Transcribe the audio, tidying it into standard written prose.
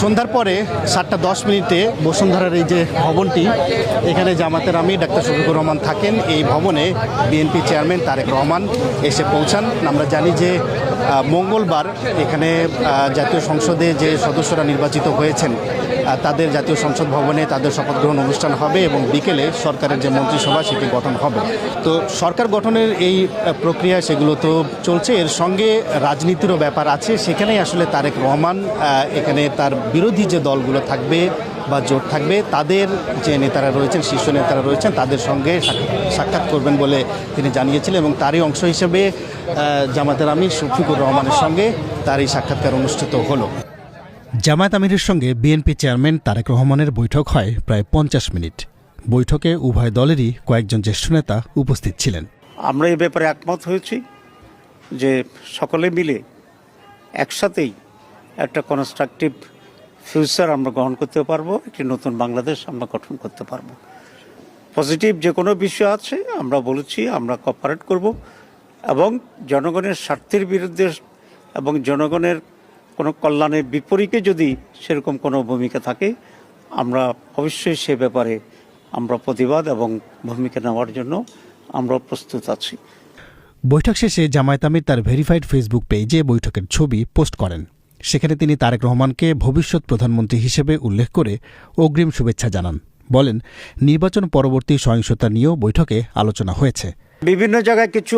সন্ধ্যার পরে 7:10 বসুন্ধরার এই যে ভবনটি, এখানে জামাতের আমির ডাক্তার শফিকুর রহমান থাকেন। এই ভবনে বিএনপি চেয়ারম্যান তারেক রহমান এসে পৌঁছান। আমরা জানি যে মঙ্গলবার এখানে জাতীয় সংসদে যে সদস্যরা নির্বাচিত হয়েছেন তাদের জাতীয় সংসদ ভবনে তাদের শপথ গ্রহণ অনুষ্ঠান হবে এবং বিকেলে সরকারের যে মন্ত্রিসভা সেটি গঠন হবে। তো সরকার গঠনের এই প্রক্রিয়া সেগুলো তো চলছে, এর সঙ্গে রাজনীতিরও ব্যাপার আছে। সেখানেই আসলে তারেক রহমান এখানে তার বিরোধী যে দলগুলো থাকবে বা জোট থাকবে তাদের যে নেতারা রয়েছেন, শীর্ষ নেতারা রয়েছেন, তাদের সঙ্গে সাক্ষাৎ করবেন বলে তিনি জানিয়েছিলেন এবং তারই অংশ হিসেবে জামাতের আমির শফিকুর রহমানের সঙ্গে তার এই সাক্ষাৎকার অনুষ্ঠিত হলো। জামায়াত আমিরের সঙ্গে বিএনপি চেয়ারম্যান তারেক রহমানের বৈঠক হয় প্রায় 50 মিনিট। বৈঠকে উভয় দলেরই কয়েকজন জ্যেষ্ঠ নেতা উপস্থিত ছিলেন। আমরা এই ব্যাপারে একমত হয়েছি যে সকলে মিলে একসাথেই একটা কনস্ট্রাকটিভ ফিউচার আমরা গ্রহণ করতে পারবো, একটি নতুন বাংলাদেশ আমরা গঠন করতে পারবো। পজিটিভ যে কোনো বিষয় আছে আমরা বলেছি আমরা কোঅপারেট করব এবং জনগণের স্বার্থের বিরুদ্ধে এবং জনগণের কোনো কল্যাণের বিপরীতে যদি সেরকম কোনো ভূমিকা থাকে আমরা অবশ্যই সে ব্যাপারে আমরা প্রতিবাদ এবং ভূমিকা নেওয়ার জন্য আমরা প্রস্তুত আছি। বৈঠক শেষে জামায়াত আমির তার ভেরিফাইড ফেসবুক পেজে বৈঠকের ছবি পোস্ট করেন। সেখানে তিনি তারেক রহমানকে ভবিষ্যৎ প্রধানমন্ত্রী হিসেবে উল্লেখ করে অগ্রিম শুভেচ্ছা জানান। বলেন, নির্বাচন পরবর্তী সহিংসতা নিয়েও বৈঠকে আলোচনা হয়েছে। বিভিন্ন জায়গায় কিছু